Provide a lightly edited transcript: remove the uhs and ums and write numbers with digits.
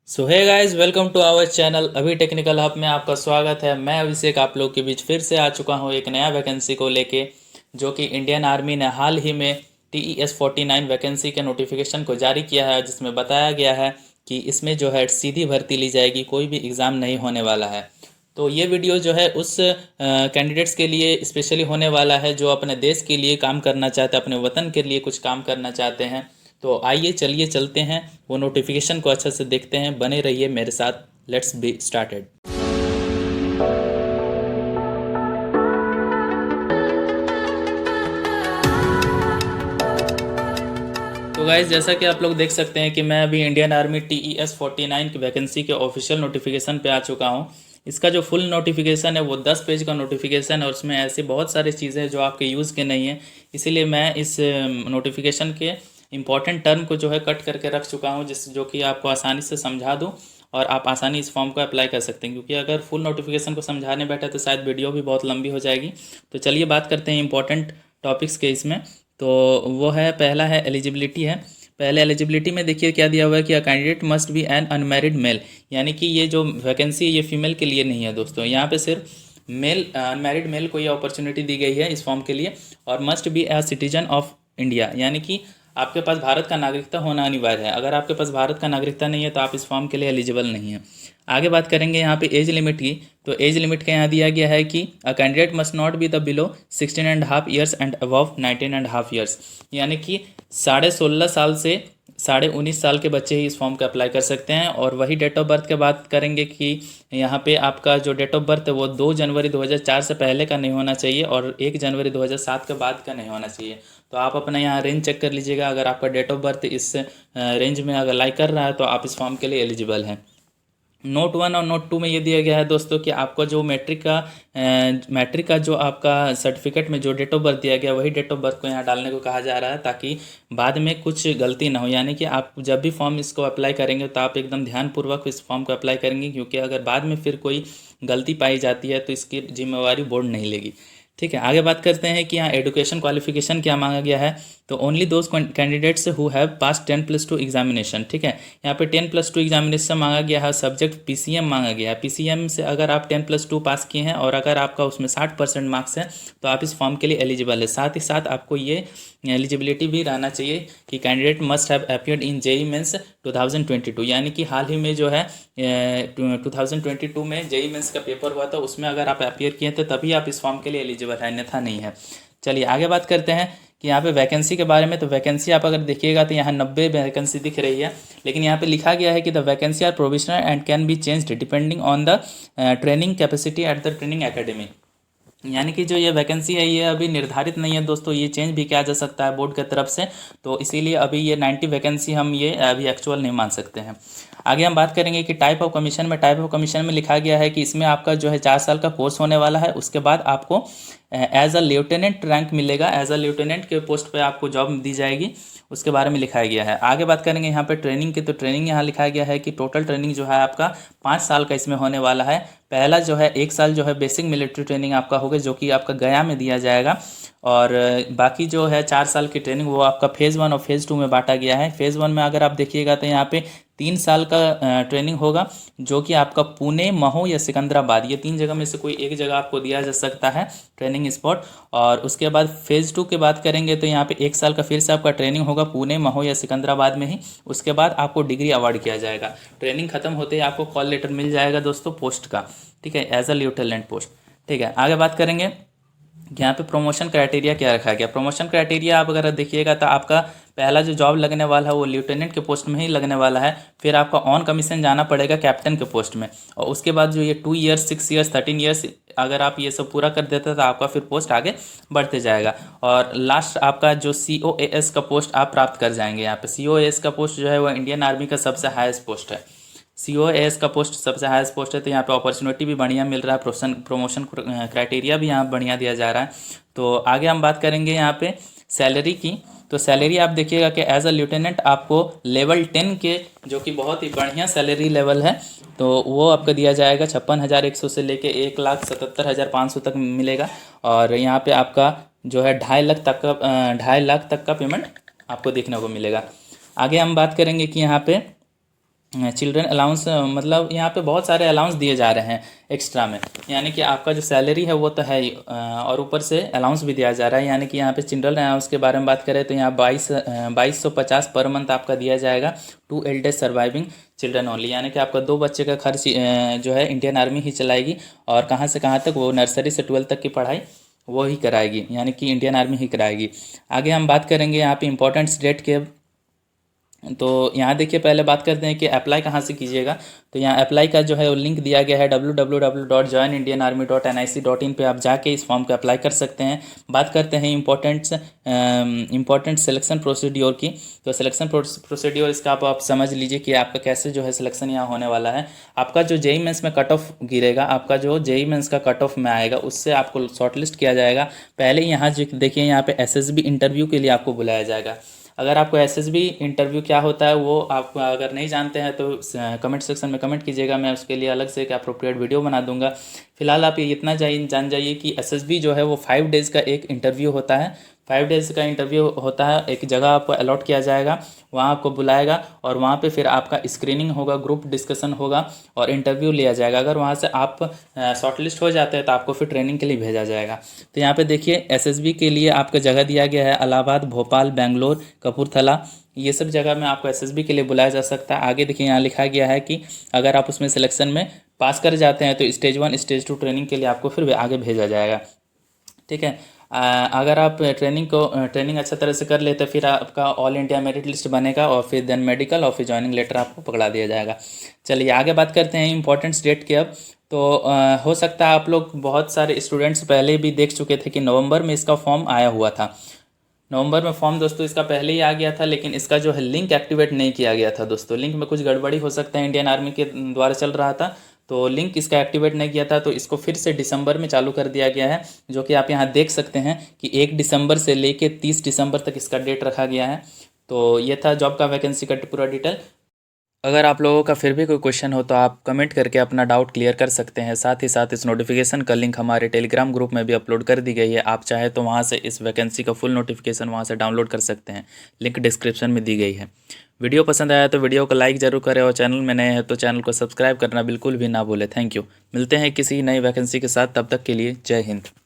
So hey guys, welcome to our channel अभी Technical Hub में आपका स्वागत है। मैं अभिषेक आप लोग के बीच फिर से आ चुका हूँ एक नया वैकेंसी को लेके, जो कि इंडियन आर्मी ने हाल ही में TES-49 वैकेंसी के नोटिफिकेशन को जारी किया है, जिसमें बताया गया है कि इसमें जो है सीधी भर्ती ली जाएगी, कोई भी एग्ज़ाम नहीं होने वाला है। तो ये वीडियो जो है उस कैंडिडेट्स के लिए स्पेशली होने वाला है जो अपने देश के लिए काम करना चाहते हैं, अपने वतन के लिए कुछ काम करना चाहते हैं। तो आइए चलिए चलते हैं, वो नोटिफिकेशन को अच्छे से देखते हैं। बने रहिए मेरे साथ। Let's be started. तो गाइज, जैसा कि आप लोग देख सकते हैं कि मैं अभी इंडियन आर्मी TES-49 की वैकेंसी के ऑफिशियल नोटिफिकेशन पे आ चुका हूँ। इसका जो फुल नोटिफिकेशन है वो 10 पेज का नोटिफिकेशन है और उसमें ऐसी बहुत सारी चीज़ें हैं जो आपके यूज़ के नहीं हैं। इसीलिए मैं इस नोटिफिकेशन के इम्पॉर्टेंट टर्म को जो है कट करके रख चुका हूँ, जो कि आपको आसानी से समझा दूँ और आप आसानी इस फॉर्म को अप्लाई कर सकते हैं। क्योंकि अगर फुल नोटिफिकेशन को समझाने बैठे तो शायद वीडियो भी बहुत लंबी हो जाएगी। तो चलिए बात करते हैं इंपॉर्टेंट टॉपिक्स के इसमें। तो वो है, पहला है एलिजिबिलिटी है। पहले एलिजिबिलिटी में देखिए क्या दिया हुआ है कि a candidate must be an unmarried male, यानी कि ये जो वैकेंसी है ये फीमेल के लिए नहीं है दोस्तों। यहाँ पे सिर्फ मेल, अनमैरिड मेल को ये अपॉर्चुनिटी दी गई है इस फॉर्म के लिए। और must be a citizen of India, यानी कि आपके पास भारत का नागरिकता होना अनिवार्य है। अगर आपके पास भारत का नागरिकता नहीं है तो आप इस फॉर्म के लिए एलिजिबल नहीं है। आगे बात करेंगे यहाँ पे एज लिमिट की। तो एज लिमिट का यहाँ दिया गया है कि a candidate must not be the below 16.5 years and above 19.5 years, यानी कि 16.5 साल से 19.5 साल के बच्चे ही इस फॉर्म का अप्लाई कर सकते हैं। और वही डेट ऑफ बर्थ की बात करेंगे कि यहाँ पे आपका जो डेट ऑफ बर्थ है वो 2 जनवरी 2004 से पहले का नहीं होना चाहिए और 1 जनवरी 2007 के बाद का नहीं होना चाहिए। तो आप अपना यहाँ रेंज चेक कर लीजिएगा। अगर आपका डेट ऑफ बर्थ इस रेंज में अगर लाइक कर रहा है तो आप इस फॉर्म के लिए एलिजिबल हैं। नोट 1 और नोट 2 में ये दिया गया है दोस्तों कि आपका जो मैट्रिक का जो आपका सर्टिफिकेट में जो डेट ऑफ बर्थ दिया गया वही डेट ऑफ बर्थ को यहाँ डालने को कहा जा रहा है, ताकि बाद में कुछ गलती ना हो। यानी कि आप जब भी फॉर्म इसको अप्लाई करेंगे तो आप एकदम ध्यानपूर्वक इस फॉर्म को अप्लाई करेंगे, क्योंकि अगर बाद में फिर कोई गलती पाई जाती है तो इसकी जिम्मेवारी बोर्ड नहीं लेगी। ठीक है, आगे बात करते हैं कि यहाँ एजुकेशन क्वालिफिकेशन क्या मांगा गया है। तो only those candidates who have pass 10+2 examination. ठीक है, यहाँ पे 10+2 एग्जामिनेशन मांगा गया है। सब्जेक्ट PCM मांगा गया है। PCM से अगर आप 10+2 पास किए हैं और अगर आपका उसमें 60% मार्क्स है तो आप इस फॉर्म के लिए एलिजिबल है। साथ ही साथ आपको ये एलिजिबिलिटी भी रहना चाहिए कि candidate must have appeared in JEE mains 2022, यानी कि हाल ही में जो है 2022 में JEE मेंस का पेपर हुआ था, उसमें अगर आप अपीयर किए थे तभी आप इस फॉर्म के लिए एलिजिबल है, अन्यथा नहीं है। चलिए आगे बात करते हैं कि यहाँ पे वैकेंसी के बारे में। तो वैकेंसी आप अगर देखिएगा तो यहाँ 90 वैकेंसी दिख रही है, लेकिन यहाँ पे लिखा गया है कि the vacancy are provisional and can be changed depending on the training capacity at the training academy. यानी कि जो ये वैकेंसी है ये अभी निर्धारित नहीं है दोस्तों, ये चेंज भी किया जा सकता है बोर्ड की तरफ से। तो इसीलिए अभी ये 90 वैकेंसी हम ये अभी एक्चुअल नहीं मान सकते हैं। आगे हम बात करेंगे कि टाइप ऑफ कमीशन में। टाइप ऑफ कमीशन में लिखा गया है कि इसमें आपका जो है 4 साल का कोर्स होने वाला है। उसके बाद आपको एज अ लेफ्टिनेंट रैंक मिलेगा। एज अ लेफ्टिनेंट के पोस्ट पे आपको जॉब दी जाएगी, उसके बारे में लिखाया गया है। आगे बात करेंगे यहाँ पे ट्रेनिंग की। तो ट्रेनिंग यहाँ लिखा गया है कि टोटल ट्रेनिंग जो है आपका 5 साल का इसमें होने वाला है। पहला जो है 1 साल जो है बेसिक मिलिट्री ट्रेनिंग आपका होगा, जो कि आपका गया में दिया जाएगा। और बाकी जो है 4 साल की ट्रेनिंग वो आपका फेज़ 1 और फेज़ 2 में बांटा गया है। फेज़ 1 में अगर आप देखिएगा तो यहाँ पे 3 साल का ट्रेनिंग होगा, जो कि आपका पुणे, महू या सिकंदराबाद, ये 3 जगह में से कोई एक जगह आपको दिया जा सकता है ट्रेनिंग स्पॉट। और उसके बाद फेज़ 2 की बात करेंगे तो यहाँ पे 1 साल का फिर से आपका ट्रेनिंग होगा पुणे, महू या सिकंदराबाद में ही। उसके बाद आपको डिग्री अवार्ड किया जाएगा। ट्रेनिंग खत्म होते ही आपको कॉल लेटर मिल जाएगा दोस्तों पोस्ट का। ठीक है, एज अ लेफ्टिनेंट पोस्ट। ठीक है, आगे बात करेंगे यहाँ पे प्रमोशन क्राइटेरिया क्या रखा गया। प्रमोशन क्राइटेरिया आप अगर देखिएगा तो आपका पहला जो जॉब लगने वाला है वो लेफ्टिनेंट के पोस्ट में ही लगने वाला है। फिर आपका ऑन कमीशन जाना पड़ेगा कैप्टन के पोस्ट में। और उसके बाद जो ये 2 ईयर्स, 6 ईयर्स, 13 ईयर्स अगर आप ये सब पूरा कर देते तो आपका फिर पोस्ट आगे बढ़ते जाएगा। और लास्ट आपका जो COAS का पोस्ट आप प्राप्त कर जाएंगे। यहाँ पे COAS का पोस्ट जो है वो इंडियन आर्मी का सबसे हाईएस्ट पोस्ट है। COAS का पोस्ट सबसे हाईएस्ट पोस्ट है। तो यहाँ पे अपॉर्चुनिटी भी बढ़िया मिल रहा है, प्रमोशन क्राइटेरिया भी यहाँ बढ़िया दिया जा रहा है। तो आगे हम बात करेंगे यहाँ पे सैलरी की। तो सैलरी आप देखिएगा कि एज अ लेफ्टिनेंट आपको लेवल 10 के, जो कि बहुत ही बढ़िया सैलरी लेवल है, तो वो आपको दिया जाएगा 56,100 से लेके 1,77,500 तक मिलेगा। और यहाँ पे आपका जो है 2.5 लाख तक का पेमेंट आपको देखने को मिलेगा। आगे हम बात करेंगे कि यहाँ पे चिल्ड्रन अलाउंस, मतलब यहाँ पे बहुत सारे अलाउंस दिए जा रहे हैं एक्स्ट्रा में, यानी कि आपका जो सैलरी है वो तो है ही, और ऊपर से अलाउंस भी दिया जा रहा है। यानी कि यहाँ पे चिल्ड्रन अलाउंस के बारे में बात करें तो यहाँ 2250 पर मंथ आपका दिया जाएगा टू एल्डेज सर्वाइविंग चिल्ड्रन ओनली, यानी कि आपका 2 बच्चे का खर्च जो है इंडियन आर्मी ही चलाएगी, और कहाँ से कहाँ तक, वो नर्सरी से 12 तक की पढ़ाई वो ही कराएगी, यानी कि इंडियन आर्मी ही कराएगी। आगे हम बात करेंगे यहाँ पे इंपॉर्टेंट डेट के। तो यहाँ देखिए, पहले बात करते हैं कि अप्लाई कहाँ से कीजिएगा। तो यहाँ अप्लाई का जो है वो लिंक दिया गया है www.joinindianarmy.nic.in पे आप जाके इस फॉर्म को अप्लाई कर सकते हैं। बात करते हैं इंपॉर्टेंट सिलेक्शन प्रोसीड्योर की। तो सिलेक्शन प्रोसीड्योर इसका आप समझ लीजिए कि आपका कैसे जो है सिलेक्शन यहाँ होने वाला है। आपका जो जेई मेंस में कट ऑफ गिरेगा, आपका जो जेई मेंस का कट ऑफ में आएगा, उससे आपको शॉर्टलिस्ट किया जाएगा। पहले यहाँ जो देखिए, यहाँ पे एसएसबी इंटरव्यू के लिए आपको बुलाया जाएगा। अगर आपको एसएसबी इंटरव्यू क्या होता है वो आप अगर नहीं जानते हैं तो कमेंट सेक्शन में कमेंट कीजिएगा, मैं उसके लिए अलग से एक अप्रोप्रिएट वीडियो बना दूंगा। फिलहाल आप ये इतना जान जाइए कि एसएसबी जो है वो 5 डेज़ का एक इंटरव्यू होता है। 5 डेज़ का इंटरव्यू होता है, एक जगह आपको अलॉट किया जाएगा, वहाँ आपको बुलाएगा और वहाँ पे फिर आपका स्क्रीनिंग होगा, ग्रुप डिस्कशन होगा और इंटरव्यू लिया जाएगा। अगर वहाँ से आप शॉर्टलिस्ट हो जाते हैं तो आपको फिर ट्रेनिंग के लिए भेजा जाएगा। तो यहाँ पे देखिए, एसएसबी के लिए आपका जगह दिया गया है इलाहाबाद, भोपाल, बेंगलोर, कपूरथला, ये सब जगह में आपको एसएसबी के लिए बुलाया जा सकता है। आगे देखिए, यहाँ लिखा गया है कि अगर आप उसमें सिलेक्शन में पास कर जाते हैं तो स्टेज 1 स्टेज 2 ट्रेनिंग के लिए आपको फिर आगे भेजा जाएगा। ठीक है। अगर आप ट्रेनिंग अच्छा तरह से कर लेते हैं फिर आपका ऑल इंडिया मेरिट लिस्ट बनेगा और फिर देन मेडिकल और फिर ज्वाइनिंग लेटर आपको पकड़ा दिया जाएगा। चलिए आगे बात करते हैं इंपॉर्टेंट डेट के अब। तो हो सकता है आप लोग बहुत सारे स्टूडेंट्स पहले भी देख चुके थे कि नवंबर में इसका फॉर्म आया हुआ था। नवंबर में फॉर्म दोस्तों इसका पहले ही आ गया था, लेकिन इसका जो है लिंक एक्टिवेट नहीं किया गया था दोस्तों। लिंक में कुछ गड़बड़ी हो सकता है, इंडियन आर्मी के द्वारा चल रहा था तो लिंक इसका एक्टिवेट नहीं किया था, तो इसको फिर से दिसंबर में चालू कर दिया गया है, जो कि आप यहाँ देख सकते हैं कि 1 दिसंबर से लेके 30 दिसंबर तक इसका डेट रखा गया है। तो ये था जॉब का वैकेंसी का पूरा डिटेल। अगर आप लोगों का फिर भी कोई क्वेश्चन हो तो आप कमेंट करके अपना डाउट क्लियर कर सकते हैं। साथ ही साथ इस नोटिफिकेशन का लिंक हमारे टेलीग्राम ग्रुप में भी अपलोड कर दी गई है, आप चाहे तो वहां से इस वैकेंसी का फुल नोटिफिकेशन वहां से डाउनलोड कर सकते हैं, लिंक डिस्क्रिप्शन में दी गई है। वीडियो पसंद आया तो वीडियो को लाइक ज़रूर करें और चैनल में नए हैं तो चैनल को सब्सक्राइब करना बिल्कुल भी ना भूलें। Thank you. मिलते हैं किसी नई वैकेंसी के साथ, तब तक के लिए जय हिंद।